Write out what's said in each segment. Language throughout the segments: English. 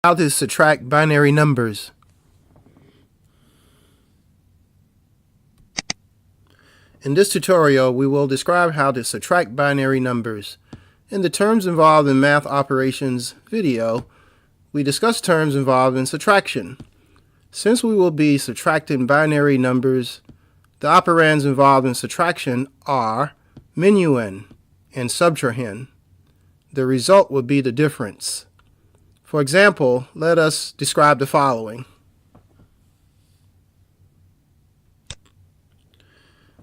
How to subtract binary numbers. In this tutorial, we will describe how to subtract binary numbers. In the terms involved in math operations video, we discuss terms involved in subtraction. Since we will be subtracting binary numbers, the operands involved in subtraction are minuend and subtrahend. The result will be the difference. For example, let us describe the following.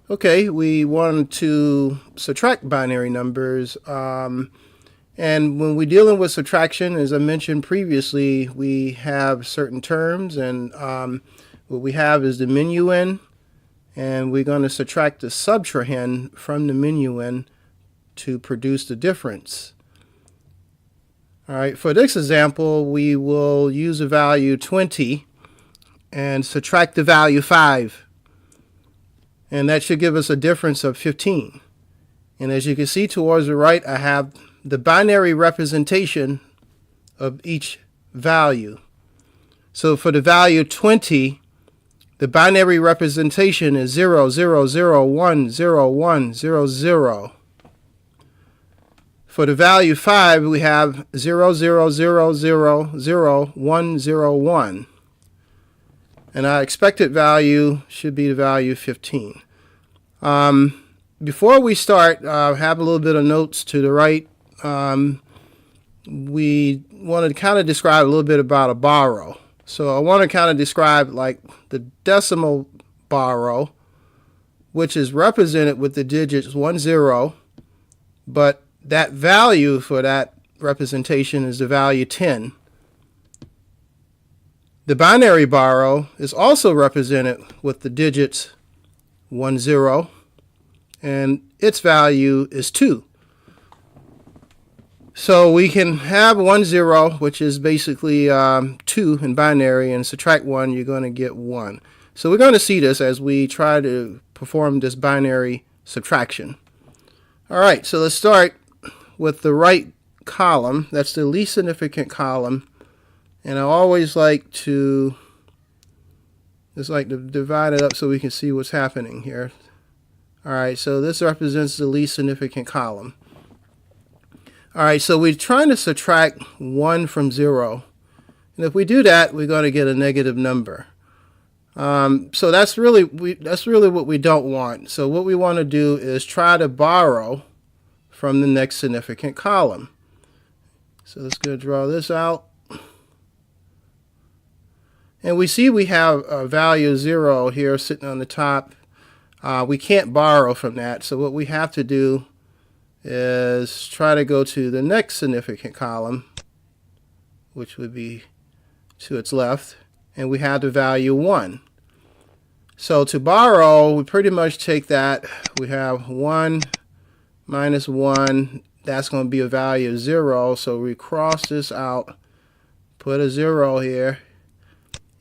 Okay, we want to subtract binary numbers, and when we're dealing with subtraction, as I mentioned previously, we have certain terms, and what we have is the minuend, and we're going to subtract the subtrahend from the minuend to produce the difference. All right, for this example, we will use the value 20 and subtract the value 5. And that should give us a difference of 15. And as you can see towards the right, I have the binary representation of each value. So for the value 20, the binary representation is 0, 0, 0, 1, 0, 1, 0, 0. For the value 5, we have 0, 0, 0, 0, 0, 1, 0, 1. And our expected value should be the value 15. Before we start, have a little bit of notes to the right. We want to kind of describe a little bit about a borrow. So I want to kind of describe like the decimal borrow, which is represented with the digits 1, 0, but that value for that representation is the value 10. The binary borrow is also represented with the digits 1, 0, and its value is 2. So we can have 1, 0, which is basically 2 in binary, and subtract 1, you're going to get 1. So we're going to see this as we try to perform this binary subtraction. All right, so let's start with the right column. That's the least significant column, and I always like to divide it up so we can see what's happening here. All right, so this represents the least significant column. All right, so we're trying to subtract 1 from 0, and if we do that, we're going to get a negative number. So that's really what we don't want. So what we want to do is try to borrow from the next significant column. So let's go draw this out. And we see we have a value 0 here sitting on the top. We can't borrow from that. So what we have to do is try to go to the next significant column, which would be to its left, and we have the value 1. So to borrow, we pretty much take that. We have 1 minus 1, that's going to be a value of 0, so we cross this out, put a 0 here,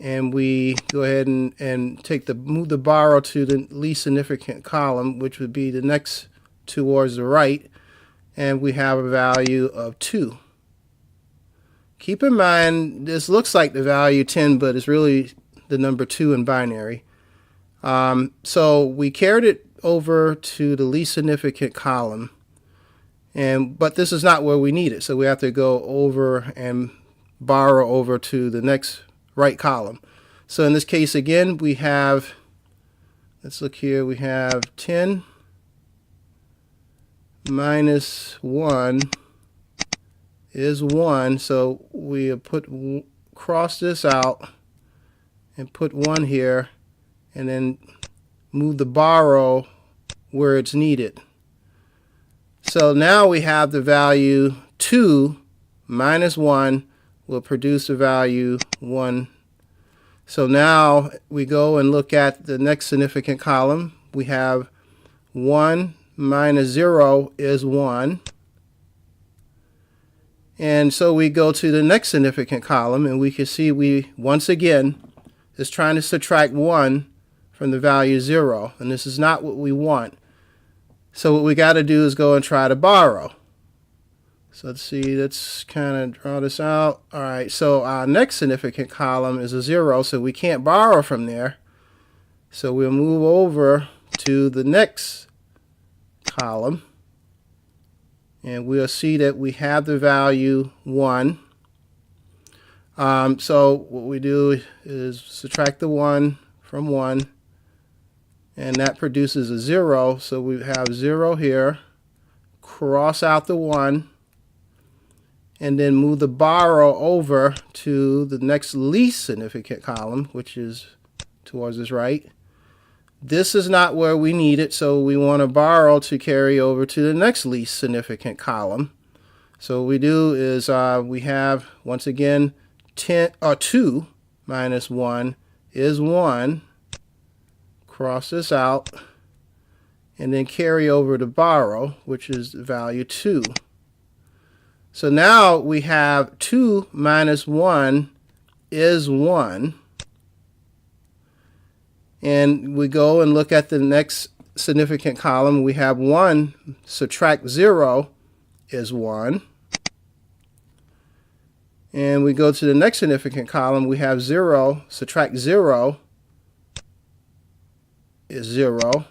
and we go ahead and move the borrow to the least significant column, which would be the next towards the right, and we have a value of 2. Keep in mind, this looks like the value 10, but it's really the number 2 in binary. So we carried it over to the least significant column, but this is not where we need it, so we have to go over and borrow over to the next right column. So in this case, again, we have, let's look here, we have 10 minus 1 is 1, so we cross this out and put 1 here, and then move the borrow where it's needed. So now we have the value 2 minus 1 will produce the value 1. So now we go and look at the next significant column. We have 1 minus 0 is 1. And so we go to the next significant column, and we can see we once again is trying to subtract 1 from the value 0, and this is not what we want. So what we got to do is go and try to borrow. So let's see, let's kind of draw this out. All right, so our next significant column is a 0, so we can't borrow from there. So we'll move over to the next column, and we'll see that we have the value 1. So what we do is subtract the 1 from 1, and that produces a 0. So we have 0 here, cross out the 1, and then move the borrow over to the next least significant column, which is towards this right. This is not where we need it, so we want to borrow to carry over to the next least significant column. So what we do is we have, once again, 2 minus 1 is 1. Cross this out, and then carry over to borrow, which is the value 2. So now we have 2 minus 1 is 1. And we go and look at the next significant column. We have 1 subtract 0 is 1. And we go to the next significant column. We have 0 subtract 0 is 0.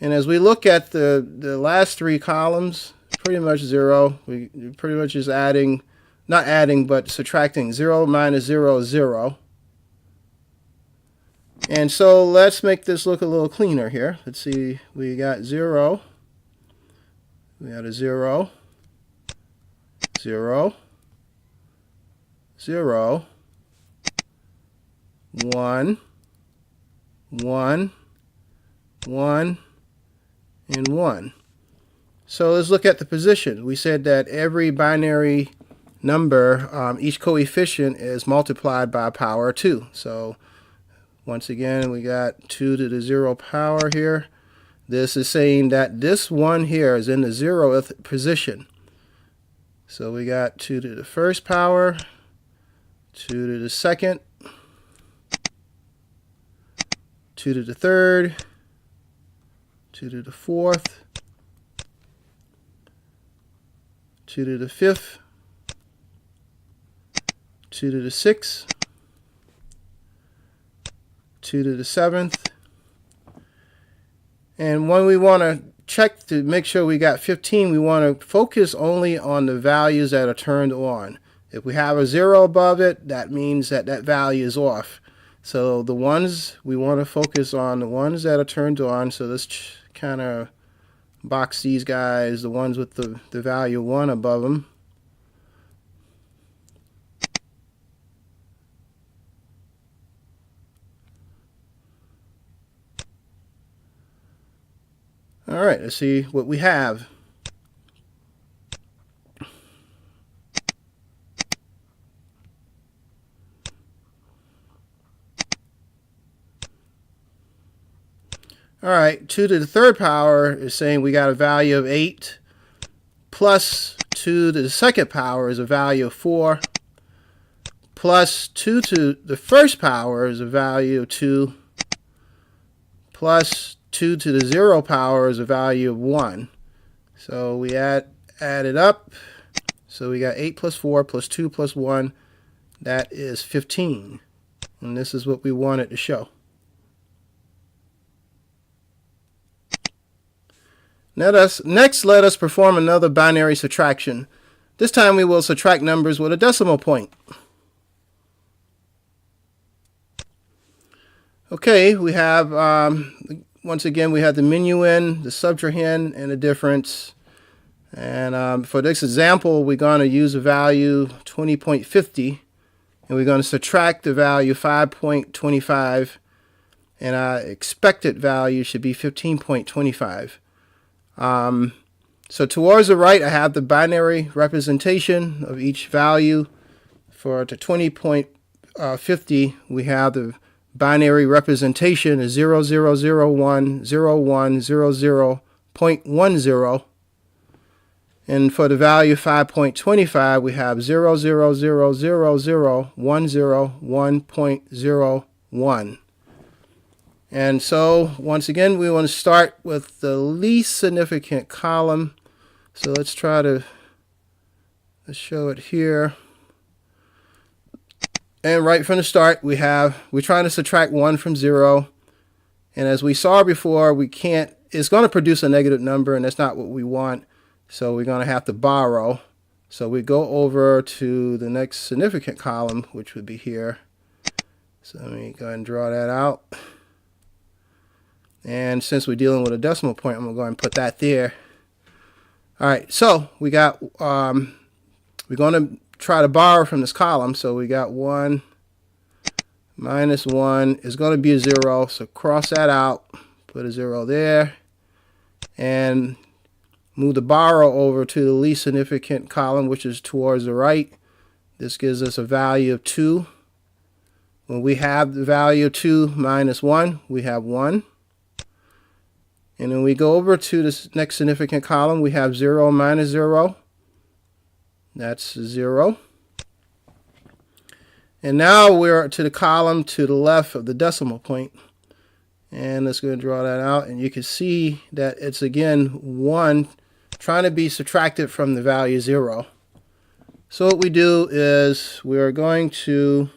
And as we look at the last 3 columns, pretty much 0. We pretty much is adding, not adding, but subtracting. 0 minus 0 is 0. And so let's make this look a little cleaner here. Let's see, we got 0. We had a 0, 0, 0, 1, 1, 1, and 1. So let's look at the position. We said that every binary number, each coefficient is multiplied by power 2. So once again, we got 2 to the 0 power here. This is saying that this 1 here is in the 0th position. So we got 2 to the first power, 2 to the second, 2 to the third, 2 to the fourth, 2 to the fifth, 2 to the sixth, 2 to the seventh. And when we want to check to make sure we got 15, we want to focus only on the values that are turned on. If we have a 0 above it, that means that that value is off. So the ones, we want to focus on the ones that are turned on. So let's kind of box these guys, the ones with the value 1 above them. All right, let's see what we have. All right, 2 to the third power is saying we got a value of 8, plus 2 to the second power is a value of 4, plus 2 to the first power is a value of 2, plus 2 to the 0 power is a value of 1. So we add it up. So we got 8 plus 4 plus 2 plus 1. That is 15. And this is what we wanted to show. Next, let us perform another binary subtraction. This time we will subtract numbers with a decimal point. Okay, we have, once again, we have the minuend, the subtrahend, and the difference. And for this example, we're going to use a value 20.50, and we're going to subtract the value 5.25, and our expected value should be 15.25. So towards the right, I have the binary representation of each value. For the 20.50, we have the binary representation is 0001, 01, 00.10. And for the value 5.25, we have 0000010, 1.01. And so once again, we want to start with the least significant column. So let's try to show it here. And right from the start, we're trying to subtract 1 from 0. And as we saw before, it's going to produce a negative number, and that's not what we want. So we're going to have to borrow. So we go over to the next significant column, which would be here. So let me go ahead and draw that out. And since we're dealing with a decimal point, I'm going to go ahead and put that there. All right, so we got, we're going to try to borrow from this column. So we got 1 minus 1 is going to be a 0. So cross that out, put a 0 there, and move the borrow over to the least significant column, which is towards the right. This gives us a value of 2. When we have the value of 2 minus 1, we have 1. And then we go over to the next significant column, we have 0 minus 0. That's 0. And now we're to the column to the left of the decimal point. And let's go ahead and draw that out. And you can see that it's again 1 trying to be subtracted from the value 0. So what we do is we are going to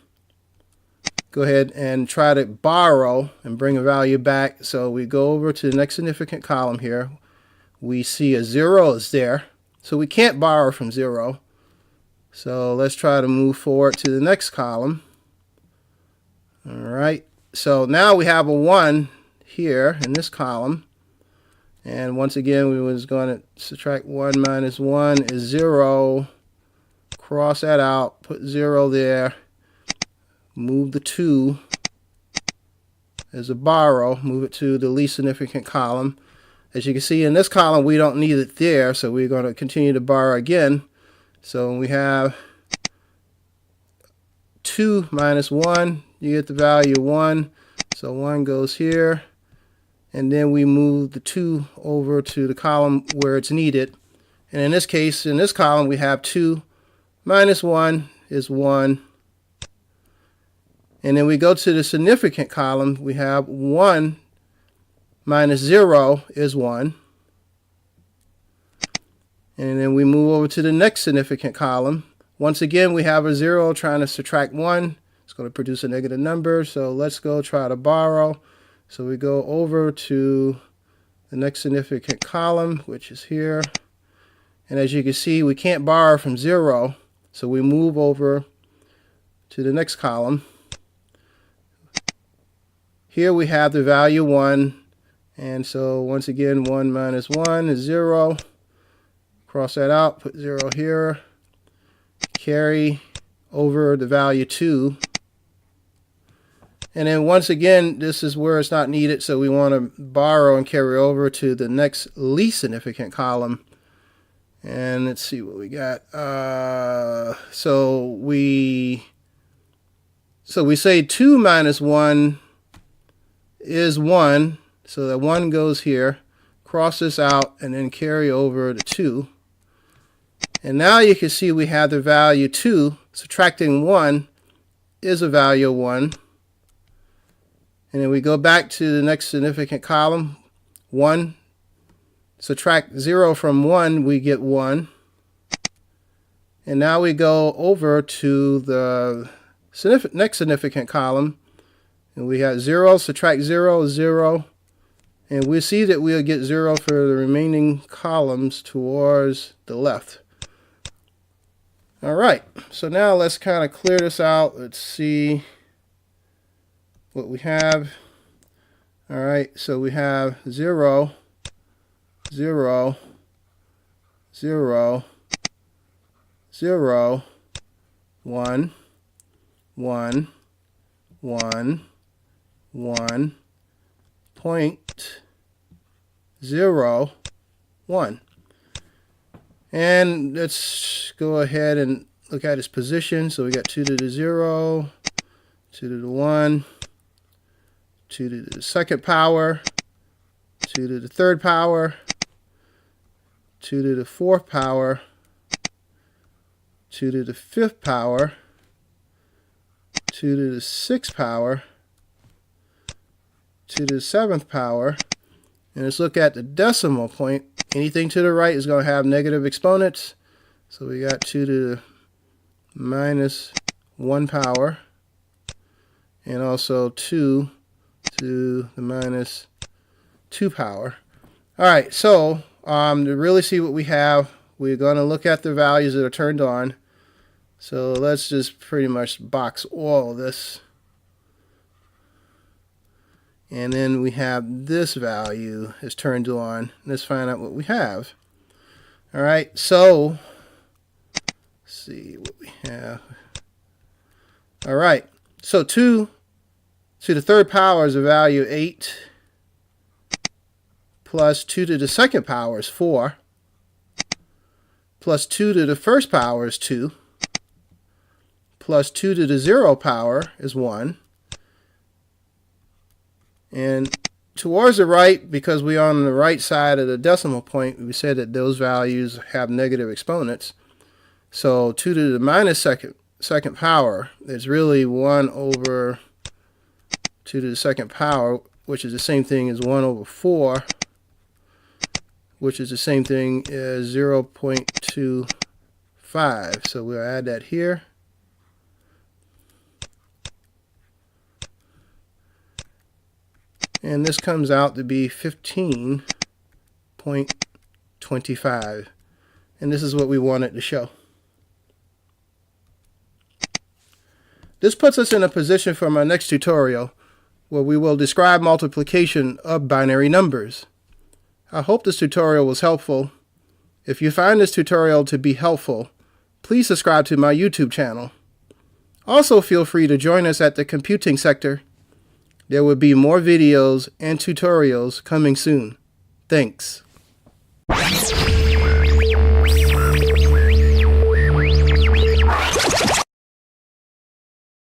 go ahead and try to borrow and bring a value back. So we go over to the next significant column here. We see a 0 is there. So we can't borrow from 0. So let's try to move forward to the next column. All right. So now we have a 1 here in this column. And once again, we was going to subtract 1 minus 1 is 0. Cross that out, put 0 there. Move the 2 as a borrow, move it to the least significant column. As you can see in this column, we don't need it there, so we're going to continue to borrow again. So we have 2 minus 1, you get the value of 1. So 1 goes here, and then we move the 2 over to the column where it's needed. And in this case, in this column, we have 2 minus 1 is 1. And then we go to the significant column, we have 1 minus 0 is 1. And then we move over to the next significant column. Once again, we have a 0 trying to subtract 1. It's going to produce a negative number, so let's go try to borrow. So we go over to the next significant column, which is here. And as you can see, we can't borrow from 0, so we move over to the next column. Here we have the value 1, and so once again 1 minus 1 is 0. Cross that out, put 0 here, carry over the value 2. And then once again, this is where it's not needed, so we want to borrow and carry over to the next least significant column. And let's see what we got. So we say 2 minus 1 is 1, so that 1 goes here, cross this out, and then carry over the 2. And now you can see we have the value 2, subtracting 1 is a value of 1. And then we go back to the next significant column, 1, subtract 0 from 1, we get 1. And now we go over to the next significant column, and we have 0, subtract 0 is 0. And we see that we'll get 0 for the remaining columns towards the left. All right, so now let's kind of clear this out. Let's see what we have. All right, so we have 0, 0, 0, 0, 1, 1, 1, 1, 0.0, 1. And let's go ahead and look at its position. So we got 2 to the 0, 2 to the 1, 2 to the second power, 2 to the third power, 2 to the fourth power, 2 to the fifth power, 2 to the sixth power, to the 7th power. And let's look at the decimal point. Anything to the right is going to have negative exponents. So we got 2 to the minus 1 power. And also 2 to the minus 2 power. All right, so to really see what we have, we're going to look at the values that are turned on. So let's just pretty much box all of this. And then we have this value is turned on. Let's find out what we have. All right, so let's see what we have. All right, so 2 to the 3rd power is a value of 8, plus 2 to the 2nd power is 4, plus 2 to the 1st power is 2, plus 2 to the 0 power is 1. And towards the right, because we're on the right side of the decimal point, we said that those values have negative exponents. So 2 to the minus second power is really 1 over 2 to the 2nd power, which is the same thing as 1 over 4, which is the same thing as 0.25. So we'll add that here. And this comes out to be 15.25. And this is what we wanted to show. This puts us in a position for my next tutorial where we will describe multiplication of binary numbers. I hope this tutorial was helpful. If you find this tutorial to be helpful, please subscribe to my YouTube channel. Also feel free to join us at the computing sector. There will be more videos and tutorials coming soon. Thanks.